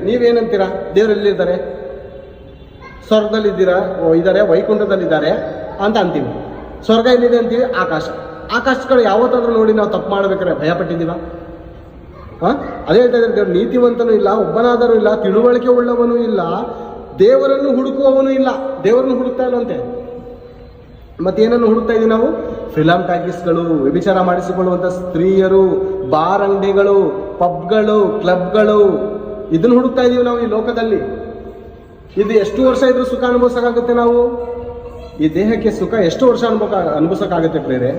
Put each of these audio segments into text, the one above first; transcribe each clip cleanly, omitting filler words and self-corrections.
ನೀವೇನಂತೀರಾ? ದೇವ್ರು ಎಲ್ಲಿದ್ದಾರೆ? ಸ್ವರ್ಗದಲ್ಲಿದ್ದೀರಾ, ಇದ್ದಾರೆ, ವೈಕುಂಠದಲ್ಲಿದ್ದಾರೆ ಅಂತ ಅಂತೀವಿ. ಸ್ವರ್ಗ ಎಲ್ಲಿದೆ ಅಂತೀವಿ? ಆಕಾಶಗಳು ಯಾವತ್ತಾದ್ರೂ ನೋಡಿ ನಾವು ತಪ್ಪು ಮಾಡ್ಬೇಕಾದ್ರೆ ಭಯ ಪಟ್ಟಿದ್ದೀವ? ಅದೇ ಹೇಳ್ತಾ ಇದ್ದಾರೆ, ದೇವ್ರು ನೀತಿವಂತನೂ ಇಲ್ಲ, ಒಬ್ಬನಾದರೂ ಇಲ್ಲ, ತಿಳುವಳಿಕೆ ಉಳ್ಳವನೂ ಇಲ್ಲ, ದೇವರನ್ನು ಹುಡುಕುವವನು ಇಲ್ಲ. ದೇವರನ್ನು ಹುಡುಕ್ತಾ ಇಲ್ಲಂತೆ. ಮತ್ತೇನನ್ನು ಹುಡುಕ್ತಾ ಇದೀವಿ ನಾವು? ಫಿಲಂ ಟಾಕೀಸ್ಗಳು, ವ್ಯಭಿಚಾರ ಮಾಡಿಸಿಕೊಳ್ಳುವಂಥ ಸ್ತ್ರೀಯರು, ಬಾರ್ ಅಂಗಡಿಗಳು, ಪಬ್ಗಳು, ಕ್ಲಬ್ಗಳು, ಇದನ್ನು ಹುಡುಕ್ತಾ ಇದೀವಿ ನಾವು ಈ ಲೋಕದಲ್ಲಿ. ಇದು ಎಷ್ಟು ವರ್ಷ ಇದ್ರೂ ಸುಖ ಅನುಭವಿಸೋಕ್ಕಾಗುತ್ತೆ ನಾವು? ಈ ದೇಹಕ್ಕೆ ಸುಖ ಎಷ್ಟು ವರ್ಷ ಅನುಭವಿಸೋಕ್ಕಾಗುತ್ತೆ ಪ್ರೇರೆ?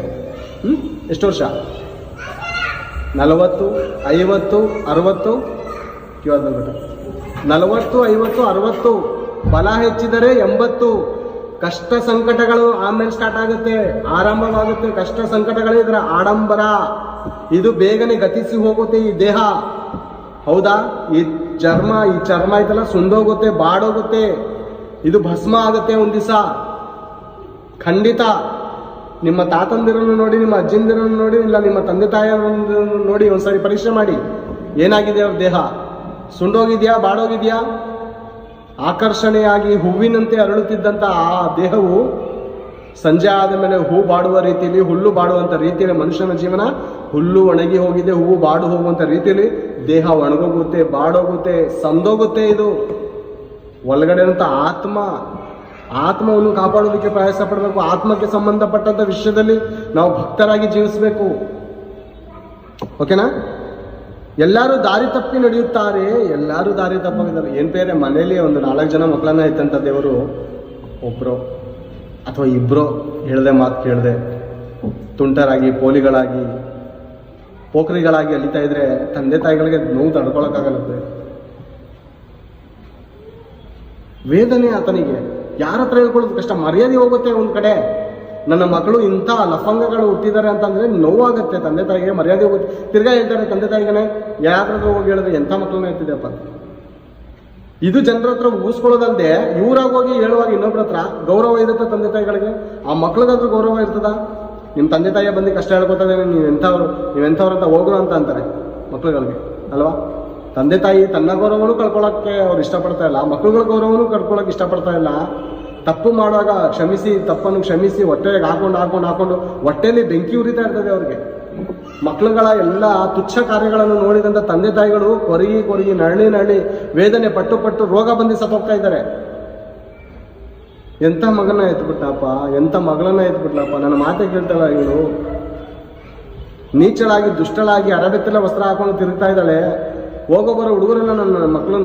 ಎಷ್ಟು ವರ್ಷ? 40, 50, 60, 40, 50, 60, ಬಲ ಹೆಚ್ಚಿದರೆ 80. ಕಷ್ಟ ಸಂಕಟಗಳು ಆಮೇಲೆ ಸ್ಟಾರ್ಟ್ ಆಗುತ್ತೆ, ಆರಂಭವಾಗುತ್ತೆ. ಕಷ್ಟ ಸಂಕಟಗಳೇ ಇದರ ಆಡಂಬರ. ಇದು ಬೇಗನೆ ಗತಿಸಿ ಹೋಗುತ್ತೆ ಈ ದೇಹ. ಹೌದಾ? ಈ ಚರ್ಮ ಐತಲ್ಲ, ಸುಂದೋಗುತ್ತೆ, ಬಾಡೋಗುತ್ತೆ, ಇದು ಭಸ್ಮ ಆಗುತ್ತೆ ಒಂದ್ ದಿವಸ ಖಂಡಿತ. ನಿಮ್ಮ ತಾತಂದಿರನ್ನು ನೋಡಿ, ನಿಮ್ಮ ಅಜ್ಜಿಂದಿರನ್ನು ನೋಡಿ, ಇಲ್ಲ ನಿಮ್ಮ ತಂದೆ ತಾಯಿಯರನ್ನು ನೋಡಿ ಒಂದ್ಸರಿ ಪರೀಕ್ಷೆ ಮಾಡಿ. ಏನಾಗಿದೆ ಅವ್ರ ದೇಹ? ಸುಂಡೋಗಿದ್ಯಾ, ಬಾಡೋಗಿದ್ಯಾ? ಆಕರ್ಷಣೆಯಾಗಿ ಹೂವಿನಂತೆ ಅರಳುತ್ತಿದ್ದಂಥ ಆ ದೇಹವು ಸಂಜೆ ಆದ ಮೇಲೆ ಹೂ ಬಾಡುವ ರೀತಿಯಲ್ಲಿ, ಹುಲ್ಲು ಬಾಡುವಂಥ ರೀತಿಯಲ್ಲಿ ಮನುಷ್ಯನ ಜೀವನ ಹುಲ್ಲು ಒಣಗಿ ಹೋಗಿದೆ, ಹೂವು ಬಾಡು ಹೋಗುವಂಥ ರೀತಿಯಲ್ಲಿ ದೇಹ ಒಣಗೋಗುತ್ತೆ, ಬಾಡೋಗುತ್ತೆ, ಸಂದೋಗುತ್ತೆ. ಇದು ಒಳಗಡೆ ಅಂತ ಆತ್ಮವನ್ನು ಕಾಪಾಡೋದಕ್ಕೆ ಪ್ರಯಾಸ ಪಡಬೇಕು. ಆತ್ಮಕ್ಕೆ ಸಂಬಂಧಪಟ್ಟಂಥ ವಿಷಯದಲ್ಲಿ ನಾವು ಭಕ್ತರಾಗಿ ಜೀವಿಸಬೇಕು. ಓಕೆನಾ? ಎಲ್ಲರೂ ದಾರಿ ತಪ್ಪಿ ನಡೆಯುತ್ತಾರೆ, ಎಲ್ಲರೂ ದಾರಿ ತಪ್ಪಿದ್ದಾರೆ. ಏನ್ ಬೇರೆ ಮನೇಲಿ ಒಂದು 4 ಜನ ಮಕ್ಕಳನ್ನ ಇತ್ತಂತ ದೇವರು, ಒಬ್ರು ಅಥವಾ ಇಬ್ರು ಹೇಳ್ದೆ ಮಾತು ಕೇಳದೆ ತುಂಟರಾಗಿ, ಪೋಲಿಗಳಾಗಿ, ಪೋಖರಿಗಳಾಗಿ ಅಲಿತಾ ಇದ್ರೆ ತಂದೆ ತಾಯಿಗಳಿಗೆ ನೋವು ತಡ್ಕೊಳಕ್ಕಾಗಲ್ಲದೆ. ವೇದನೆ ಆತನಿಗೆ ಯಾರ ಹತ್ರ ಹೇಳ್ಕೊಳ್ಳೋದು ಕಷ್ಟ. ಮರ್ಯಾದೆ ಹೋಗುತ್ತೆ ಒಂದ್ ಕಡೆ. ನನ್ನ ಮಕ್ಕಳು ಇಂಥ ಲಫಂಗಗಳು ಹುಟ್ಟಿದ್ದಾರೆ ಅಂತಂದ್ರೆ ನೋವಾಗುತ್ತೆ. ತಂದೆ ತಾಯಿಗೆ ಮರ್ಯಾದೆ ಹೋಗುತ್ತೆ. ತಿರ್ಗಾ ಹೇಳ್ತಾರೆ ತಂದೆ ತಾಯಿಗೆ, ಯಾರಾದ್ರೂ ಹೋಗಿ ಹೇಳಿದ್ರೆ ಎಂಥ ಮಕ್ಕಳನ್ನ ಇರ್ತಿದೆಯಪ್ಪ. ಇದು ಜನರ ಹತ್ರ ಊಸ್ಕೊಳ್ಳೋದಲ್ದೆ ಇವರಾಗ ಹೋಗಿ ಹೇಳುವಾಗ ಇನ್ನೊಬ್ರ ಹತ್ರ ಗೌರವ ಇರುತ್ತೆ ತಂದೆ ತಾಯಿಗಳಿಗೆ. ಆ ಮಕ್ಳಿಗಾದ್ರೂ ಗೌರವ ಇರ್ತದ? ನಿಮ್ಮ ತಂದೆ ತಾಯಿಯ ಬಂದು ಕಷ್ಟ ಹೇಳ್ಕೊತಾರೆ, ನೀವೆಂಥವ್ರು ಅಂತ ಹೋಗ್ರು ಅಂತ ಅಂತಾರೆ ಮಕ್ಳುಗಳಿಗೆ ಅಲ್ವಾ? ತಂದೆ ತಾಯಿ ತನ್ನ ಗೌರವನು ಕಳ್ಕೊಳಕ್ಕೆ ಅವ್ರು ಇಷ್ಟಪಡ್ತಾ ಇಲ್ಲ, ಮಕ್ಳುಗಳ ಗೌರವನು ಕಳ್ಕೊಳಕ್ಕೆ ಇಷ್ಟಪಡ್ತಾ ಇಲ್ಲ. ತಪ್ಪು ಮಾಡುವಾಗ ತಪ್ಪನ್ನು ಕ್ಷಮಿಸಿ ಹೊಟ್ಟೆಗೆ ಹಾಕೊಂಡು ಹೊಟ್ಟೆಯಲ್ಲಿ ಬೆಂಕಿ ಉರಿತಾ ಇರ್ತದೆ ಅವ್ರಿಗೆ. ಮಕ್ಳುಗಳ ಎಲ್ಲ ತುಚ್ಛ ಕಾರ್ಯಗಳನ್ನು ನೋಡಿದಂಥ ತಂದೆ ತಾಯಿಗಳು ಕೊರಗಿ ನರಳಿ ವೇದನೆ ಪಟ್ಟು ರೋಗ ಬಂದು ಸತ್ತೋಗ್ತಾ ಇದ್ದಾರೆ. ಎಂಥ ಮಗನ ಎತ್ಬಿಟ್ಟಪ್ಪ, ಎಂಥ ಮಗಳನ್ನ ಎತ್ಬಿಟ್ಲಪ್ಪ. ನನ್ನ ಮಾತೆ ಕೇಳ್ತಾಳ ಇವಳು. ನೀಚಳಾಗಿ ದುಷ್ಟಳಾಗಿ ಅರಬೆತ್ತಲ ವಸ್ತ್ರ ಹಾಕೊಂಡು ತಿರುಗ್ತಾ ಇದ್ದಾಳೆ. ಹೋಗೋಬರೋ ಹುಡುಗರೆಲ್ಲ ನನ್ನ ಮಕ್ಕಳನ್ನ